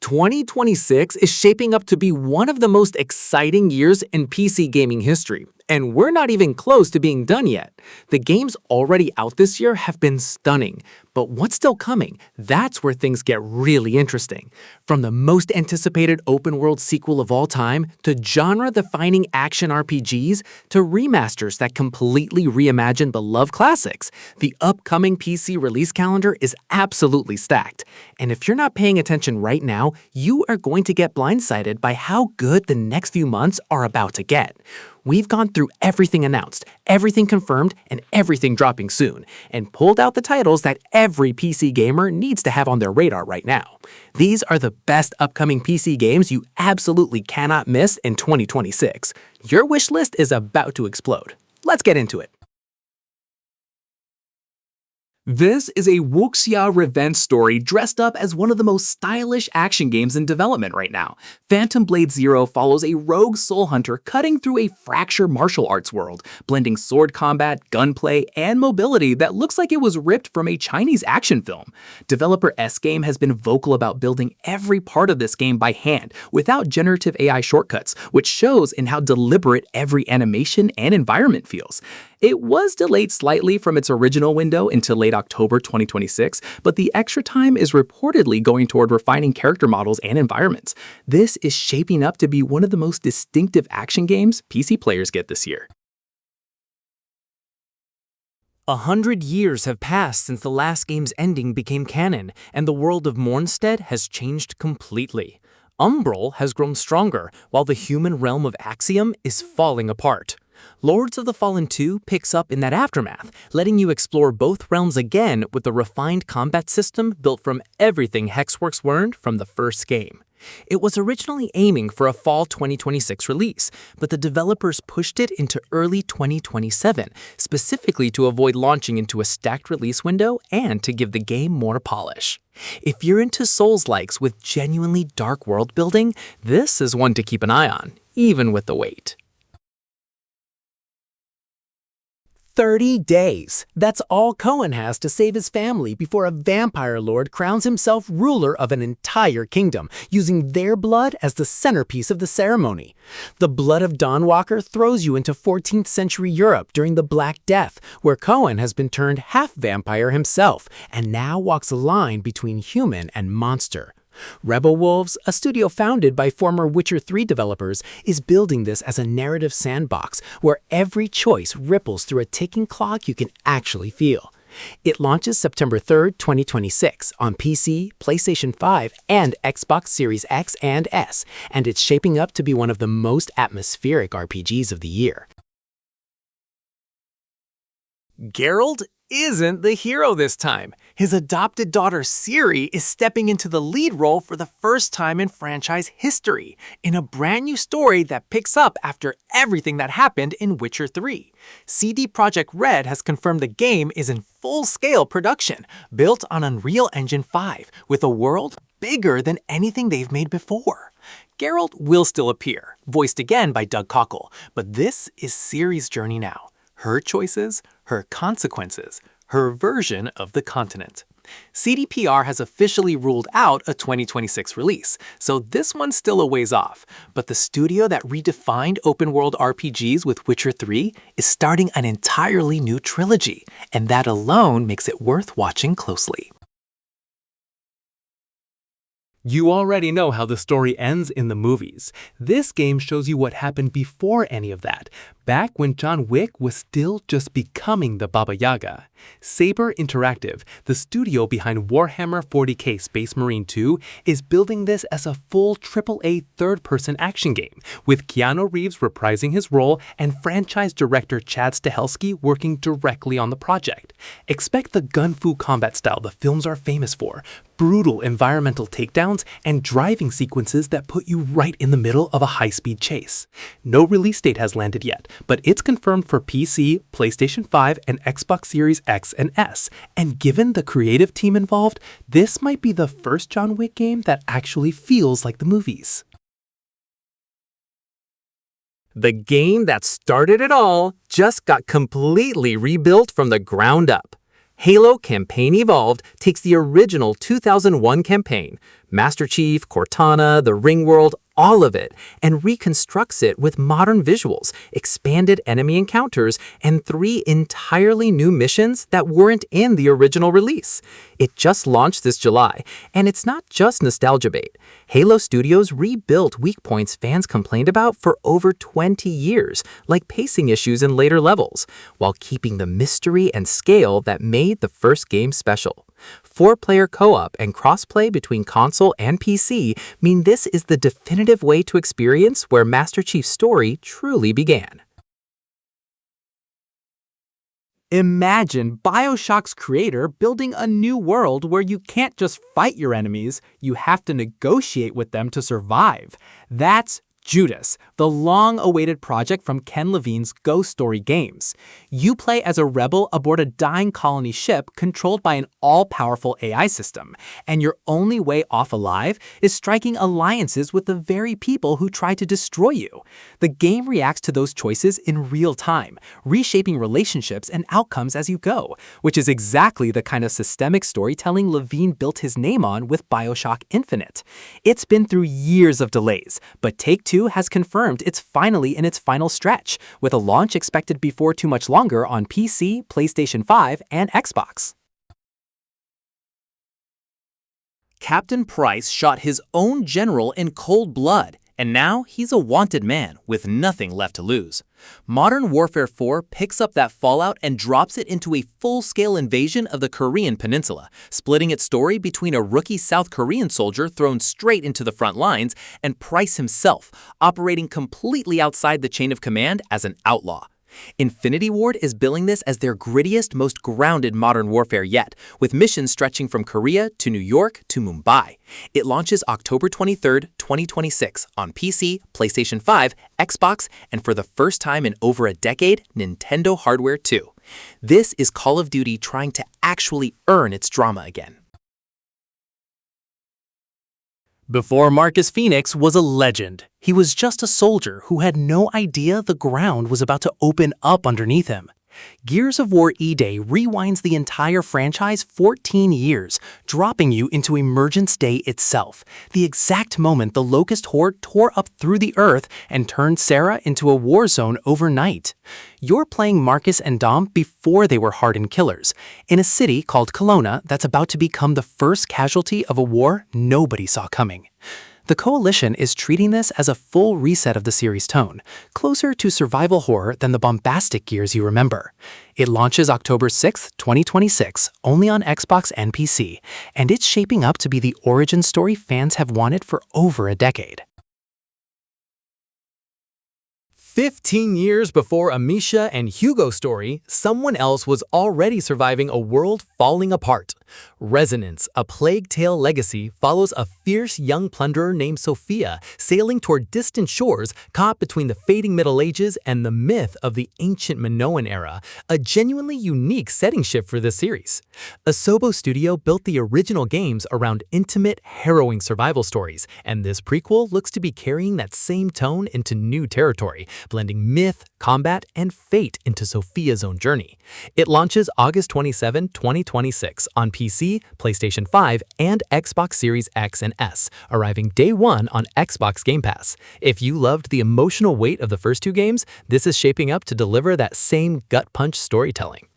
2026 is shaping up to be one of the most exciting years in PC gaming history, and we're not even close to being done yet. The games already out this year have been stunning, but what's still coming? That's where things get really interesting. From the most anticipated open-world sequel of all time, to genre-defining action RPGs, to remasters that completely reimagine beloved classics, the upcoming PC release calendar is absolutely stacked. And if you're not paying attention right now, you are going to get blindsided by how good the next few months are about to get. We've gone through everything announced, everything confirmed, and everything dropping soon, and pulled out the titles that every PC gamer needs to have on their radar right now. These are the best upcoming PC games you absolutely cannot miss in 2026. Your wish list is about to explode. Let's get into it. This is a wuxia revenge story dressed up as one of the most stylish action games in development right now. Phantom Blade Zero follows a rogue soul hunter cutting through a fracture martial arts world, blending sword combat, gunplay, and mobility that looks like it was ripped from a Chinese action film. Developer S-Game has been vocal about building every part of this game by hand without generative AI shortcuts, which shows in how deliberate every animation and environment feels. It was delayed slightly from its original window until late October 2026, but the extra time is reportedly going toward refining character models and environments. This is shaping up to be one of the most distinctive action games PC players get this year. 100 years have passed since the last game's ending became canon, and the world of Mornstead has changed completely. Umbral has grown stronger, while the human realm of Axiom is falling apart. Lords of the Fallen 2 picks up in that aftermath, letting you explore both realms again with a refined combat system built from everything Hexworks learned from the first game. It was originally aiming for a fall 2026 release, but the developers pushed it into early 2027, specifically to avoid launching into a stacked release window and to give the game more polish. If you're into Souls-likes with genuinely dark world building, this is one to keep an eye on, even with the wait. 30 days. That's all Cohen has to save his family before a vampire lord crowns himself ruler of an entire kingdom, using their blood as the centerpiece of the ceremony. The Blood of Dawnwalker throws you into 14th century Europe during the Black Death, where Cohen has been turned half vampire himself and now walks a line between human and monster. Rebel Wolves, a studio founded by former Witcher 3 developers, is building this as a narrative sandbox where every choice ripples through a ticking clock you can actually feel. It launches September 3rd, 2026 on PC, PlayStation 5, and Xbox Series X and S, and it's shaping up to be one of the most atmospheric RPGs of the year. Geralt isn't the hero this time. His adopted daughter Ciri is stepping into the lead role for the first time in franchise history, in a brand new story that picks up after everything that happened in Witcher 3. CD Projekt Red has confirmed the game is in full-scale production, built on Unreal Engine 5, with a world bigger than anything they've made before. Geralt will still appear, voiced again by Doug Cockle, but this is Ciri's journey now. Her choices, her consequences, her version of the continent. CDPR has officially ruled out a 2026 release, so this one's still a ways off. But the studio that redefined open-world RPGs with Witcher 3 is starting an entirely new trilogy, and that alone makes it worth watching closely. You already know how the story ends in the movies. This game shows you what happened before any of that, back when John Wick was still just becoming the Baba Yaga. Saber Interactive, the studio behind Warhammer 40k Space Marine 2, is building this as a full AAA third-person action game, with Keanu Reeves reprising his role and franchise director Chad Stahelski working directly on the project. Expect the gun-fu combat style the films are famous for, brutal environmental takedowns, and driving sequences that put you right in the middle of a high-speed chase. No release date has landed yet, but it's confirmed for PC, PlayStation 5, and Xbox Series X and S, and given the creative team involved, this might be the first John Wick game that actually feels like the movies. The game that started it all just got completely rebuilt from the ground up. Halo Campaign Evolved takes the original 2001 campaign, Master Chief, Cortana, the Ring World, all of it, and reconstructs it with modern visuals, expanded enemy encounters, and 3 entirely new missions that weren't in the original release. It just launched this July, and it's not just nostalgia bait. Halo Studios rebuilt weak points fans complained about for over 20 years, like pacing issues in later levels, while keeping the mystery and scale that made the first game special. 4-player co-op and crossplay between console and PC mean this is the definitive way to experience where Master Chief's story truly began. Imagine BioShock's creator building a new world where you can't just fight your enemies, you have to negotiate with them to survive. That's Judas, the long-awaited project from Ken Levine's Ghost Story games. You play as a rebel aboard a dying colony ship controlled by an all-powerful AI system, and your only way off alive is striking alliances with the very people who try to destroy you. The game reacts to those choices in real time, reshaping relationships and outcomes as you go, which is exactly the kind of systemic storytelling Levine built his name on with BioShock Infinite. It's been through years of delays, but Take-Two has confirmed it's finally in its final stretch, with a launch expected before too much longer on PC, PlayStation 5, and Xbox. Captain Price shot his own general in cold blood, and now he's a wanted man with nothing left to lose. Modern Warfare 4 picks up that fallout and drops it into a full-scale invasion of the Korean peninsula, splitting its story between a rookie South Korean soldier thrown straight into the front lines and Price himself, operating completely outside the chain of command as an outlaw. Infinity Ward is billing this as their grittiest, most grounded Modern Warfare yet, with missions stretching from Korea to New York to Mumbai. It launches October 23, 2026 on PC, PlayStation 5, Xbox, and for the first time in over a decade, Nintendo hardware too. This is Call of Duty trying to actually earn its drama again. Before Marcus Phoenix was a legend, he was just a soldier who had no idea the ground was about to open up underneath him. Gears of War E-Day rewinds the entire franchise 14 years, dropping you into Emergence Day itself, the exact moment the Locust Horde tore up through the earth and turned Sarah into a war zone overnight. You're playing Marcus and Dom before they were hardened killers, in a city called Kelowna that's about to become the first casualty of a war nobody saw coming. The Coalition is treating this as a full reset of the series' tone, closer to survival horror than the bombastic Gears you remember. It launches October 6, 2026, only on Xbox and PC, and it's shaping up to be the origin story fans have wanted for over a decade. 15 years before Amisha and Hugo's story, someone else was already surviving a world falling apart. Resonance, a Plague Tale legacy, follows a fierce young plunderer named Sophia sailing toward distant shores caught between the fading Middle Ages and the myth of the ancient Minoan era, a genuinely unique setting shift for this series. Asobo Studio built the original games around intimate, harrowing survival stories, and this prequel looks to be carrying that same tone into new territory, blending myth, combat, and fate into Sophia's own journey. It launches August 27, 2026 on PC, PlayStation 5, and Xbox Series X and S, arriving day one on Xbox Game Pass. If you loved the emotional weight of the first 2 games, this is shaping up to deliver that same gut-punch storytelling.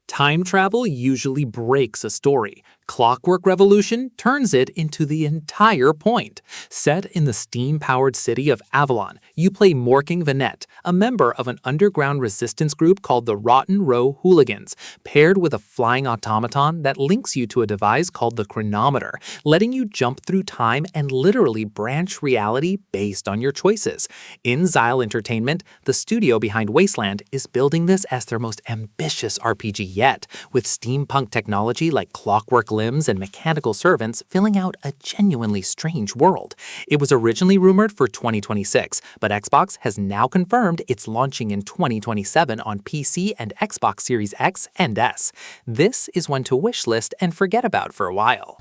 Time travel usually breaks a story. Clockwork Revolution turns it into the entire point. Set in the steam-powered city of Avalon, you play Morking Vanette, a member of an underground resistance group called the Rotten Row Hooligans, paired with a flying automaton that links you to a device called the chronometer, letting you jump through time and literally branch reality based on your choices. InXile Entertainment, the studio behind Wasteland, is building this as their most ambitious RPG yet, with steampunk technology like clockwork limbs and mechanical servants filling out a genuinely strange world. It was originally rumored for 2026, but Xbox has now confirmed it's launching in 2027 on PC and Xbox Series X and S. This is one to wishlist and forget about for a while.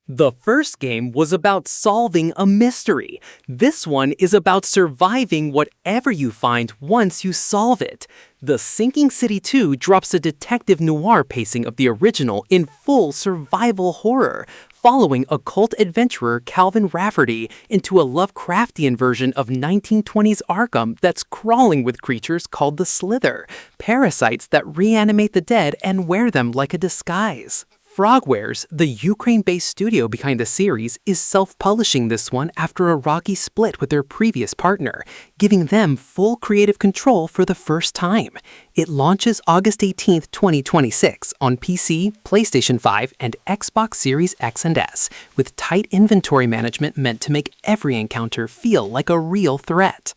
The first game was about solving a mystery. This one is about surviving whatever you find once you solve it. The Sinking City 2 drops a detective noir pacing of the original in full survival horror, following occult adventurer Calvin Rafferty into a Lovecraftian version of 1920s Arkham that's crawling with creatures called the Slither, parasites that reanimate the dead and wear them like a disguise. Frogwares, the Ukraine-based studio behind the series, is self-publishing this one after a rocky split with their previous partner, giving them full creative control for the first time. It launches August 18, 2026 on PC, PlayStation 5, and Xbox Series X and S, with tight inventory management meant to make every encounter feel like a real threat.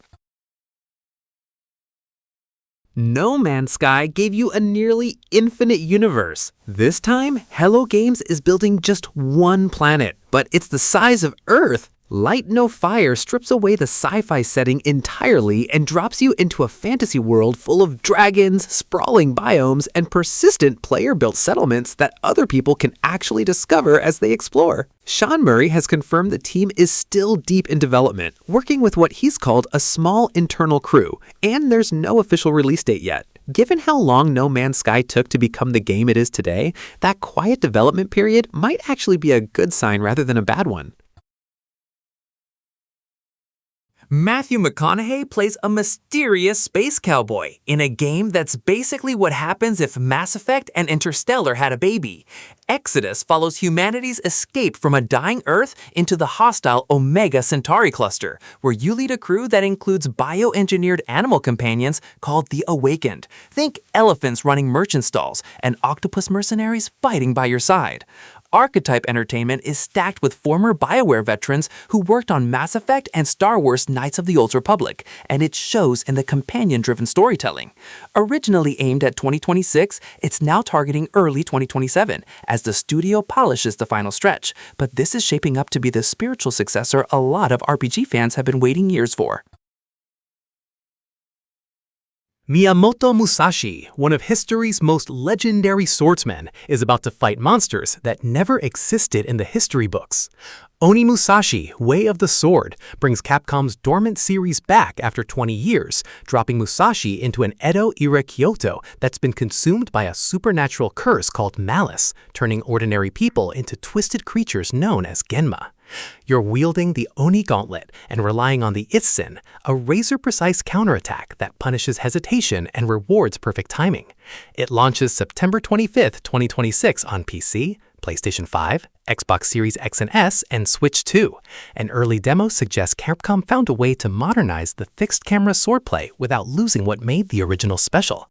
No Man's Sky gave you a nearly infinite universe. This time, Hello Games is building just one planet, but it's the size of Earth. Light No Fire strips away the sci-fi setting entirely and drops you into a fantasy world full of dragons, sprawling biomes, and persistent player-built settlements that other people can actually discover as they explore. Sean Murray has confirmed the team is still deep in development, working with what he's called a small internal crew, and there's no official release date yet. Given how long No Man's Sky took to become the game it is today, that quiet development period might actually be a good sign rather than a bad one. Matthew McConaughey plays a mysterious space cowboy in a game that's basically what happens if Mass Effect and Interstellar had a baby. Exodus follows humanity's escape from a dying Earth into the hostile Omega Centauri cluster, where you lead a crew that includes bioengineered animal companions called the Awakened. Think elephants running merchant stalls and octopus mercenaries fighting by your side. Archetype Entertainment is stacked with former BioWare veterans who worked on Mass Effect and Star Wars Knights of the Old Republic, and it shows in the companion-driven storytelling. Originally aimed at 2026, it's now targeting early 2027 as the studio polishes the final stretch, but this is shaping up to be the spiritual successor a lot of RPG fans have been waiting years for. Miyamoto Musashi, one of history's most legendary swordsmen, is about to fight monsters that never existed in the history books. Oni Musashi, Way of the Sword, brings Capcom's dormant series back after 20 years, dropping Musashi into an Edo-era Kyoto that's been consumed by a supernatural curse called Malice, turning ordinary people into twisted creatures known as Genma. You're wielding the Oni Gauntlet and relying on the Itsen, a razor-precise counterattack that punishes hesitation and rewards perfect timing. It launches September 25, 2026 on PC, PlayStation 5, Xbox Series X and S, and Switch 2. An early demo suggests Capcom found a way to modernize the fixed-camera swordplay without losing what made the original special.